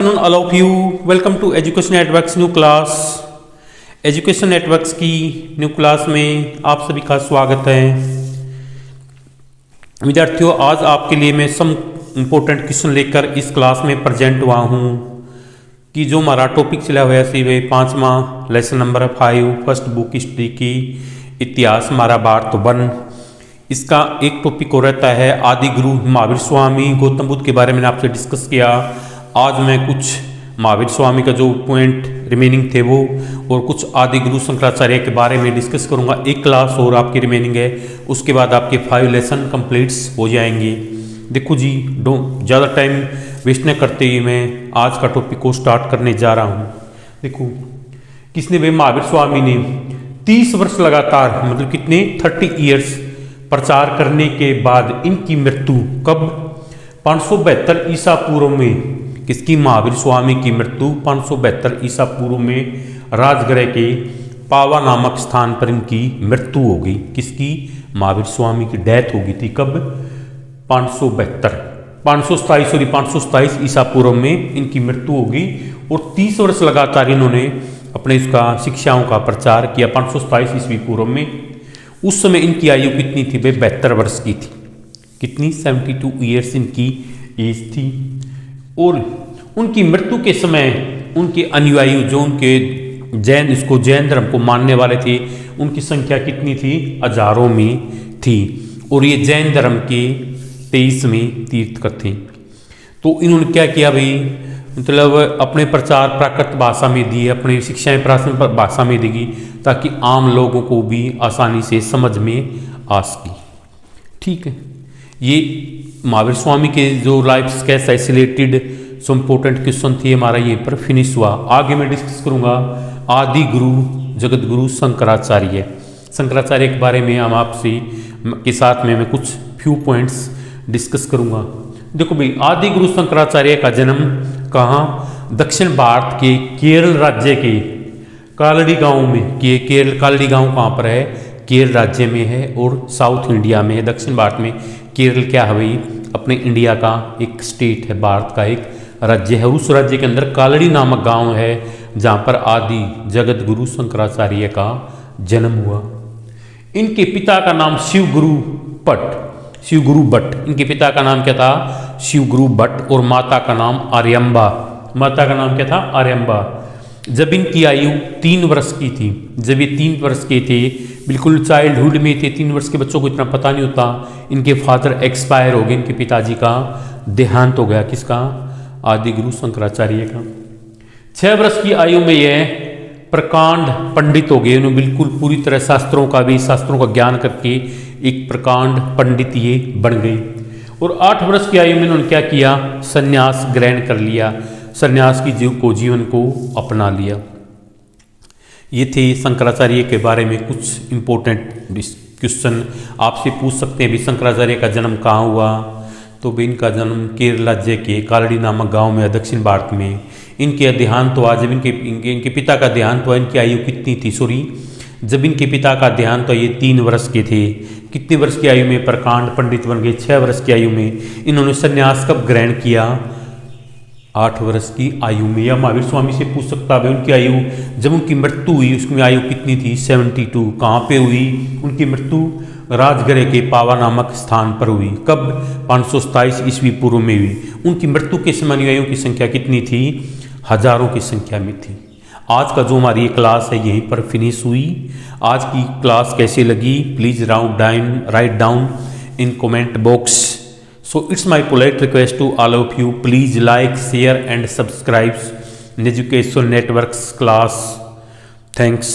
All of you, welcome to Education Networks new class. Education networks की new class में आप सभी का स्वागत है। विद्यार्थियों, आज आपके लिए मैं सम इम्पोर्टेंट क्वेश्चन लेकर इस क्लास में प्रेजेंट हुआ हूँ कि जो हमारा टॉपिक चला हुआ है वे 5वां lesson number 5 first book history की इतिहास हमारा भारत वन। इसका एक टॉपिक हो रहता है आदि गुरु महावीर स्वामी गौतम बुद्ध के बारे में आपसे डिस्कस किया। आज मैं कुछ महावीर स्वामी का जो पॉइंट रिमेनिंग थे वो और कुछ आदि गुरु शंकराचार्य के बारे में डिस्कस करूंगा। एक क्लास और आपकी रिमेनिंग है, उसके बाद आपके 5 लेसन कंप्लीट्स हो जाएंगे। देखो जी, ज़्यादा टाइम वेस्ट न करते हुए मैं आज का टॉपिक को स्टार्ट करने जा रहा हूँ। देखो, किसने वे महावीर स्वामी ने 30 वर्ष लगातार मतलब कितने 30 ईयर्स प्रचार करने के बाद इनकी मृत्यु कब 572 ईसा पूर्व में। किसकी? महावीर स्वामी की मृत्यु 572 ईसा पूर्व में राजगृह के पावा नामक स्थान पर इनकी मृत्यु हो गई। किसकी? महावीर स्वामी की डेथ हो गई थी कब? 527 ईसा पूर्व में इनकी मृत्यु हो गई और 30 वर्ष लगातार इन्होंने अपने इसका शिक्षाओं का प्रचार किया। 527 ईस्वी पूर्व में उस समय इनकी आयु कितनी थी? वे 72 वर्ष की थी। कितनी? 72 ईयर्स इनकी एज थी। और उनकी मृत्यु के समय उनके अनुयायी जो उनके जैन धर्म को मानने वाले थे उनकी संख्या कितनी थी? हजारों में थी। और ये जैन धर्म के 23वें तीर्थकर थे। तो इन्होंने क्या किया भाई, मतलब अपने प्रचार प्राकृत भाषा में दिए, अपनी शिक्षाएं प्राकृत भाषा में देगी ताकि आम लोगों को भी आसानी से समझ में आ सके। ठीक है, ये महावीर स्वामी के जो लाइफ कैसा से रिलेटेड सो इम्पोर्टेंट क्वेश्चन थे हमारा यहीं पर फिनिश हुआ। आगे मैं डिस्कस करूंगा आदि गुरु जगत गुरु शंकराचार्य के बारे में हम आपसे के साथ में मैं कुछ फ्यू पॉइंट्स डिस्कस करूंगा। देखो भाई, आदि गुरु शंकराचार्य का जन्म कहाँ? दक्षिण भारत के केरल राज्य के कालड़ी गांव में। कालड़ी गांव कहाँ पर है? केरल राज्य में है और साउथ इंडिया में है। दक्षिण भारत में केरल क्या है भाई? अपने इंडिया का एक स्टेट है, भारत का एक राज्य है। उस राज्य के अंदर कालड़ी नामक गांव है जहाँ पर आदि जगत गुरु शंकराचार्य का जन्म हुआ। इनके पिता का नाम शिव गुरु भट्ट। इनके पिता का नाम क्या था? शिव गुरु भट्ट। और माता का नाम आर्यम्बा। माता का नाम क्या था? आर्यम्बा। जब इनकी आयु 3 वर्ष की थी, जब ये 3 वर्ष के थे, बिल्कुल चाइल्डहुड में थे, 3 वर्ष के बच्चों को इतना पता नहीं होता, इनके फादर एक्सपायर हो गए, इनके पिताजी का देहांत हो गया। किसका? आदि गुरु शंकराचार्य का। 6 वर्ष की आयु में यह प्रकांड पंडित हो गए। उन्होंने बिल्कुल पूरी तरह शास्त्रों का ज्ञान करके एक प्रकांड पंडित ये बन गए। और 8 वर्ष की आयु में उन्होंने क्या किया? संन्यास ग्रहण कर लिया, संन्यास की जीवन को अपना लिया। ये थे शंकराचार्य के बारे में कुछ इंपॉर्टेंट क्वेश्चन आपसे पूछ सकते हैं। भी शंकराचार्य का जन्म कहाँ हुआ? तो भी इनका जन्म केरल राज्य के कालड़ी नामक गांव में, दक्षिण भारत में। इनके देहांत हुआ जब इनके पिता का देहांत हुआ। इनकी आयु कितनी थी? जब इनके पिता का देहांत हुआ ये 3 वर्ष के थे। कितने वर्ष की आयु में प्रकांड पंडित बन गए? 6 वर्ष की आयु में। इन्होंने संन्यास कब ग्रहण किया? 8 वर्ष की आयु में। या महावीर स्वामी से पूछ सकता है उनकी आयु जब उनकी मृत्यु हुई उसकी आयु कितनी थी? 72। कहाँ पे हुई उनकी मृत्यु? राजगृह के पावा नामक स्थान पर हुई। कब? 527 ईस्वी पूर्व में हुई। उनकी मृत्यु के समय अनुयायियों की संख्या कितनी थी? हजारों की संख्या में थी। आज का जो हमारी ये क्लास है यहीं पर फिनिश हुई। आज की क्लास कैसी लगी please write down in comment box. So it's my polite request to all of you, please like, share and subscribe Education Networks class. Thanks.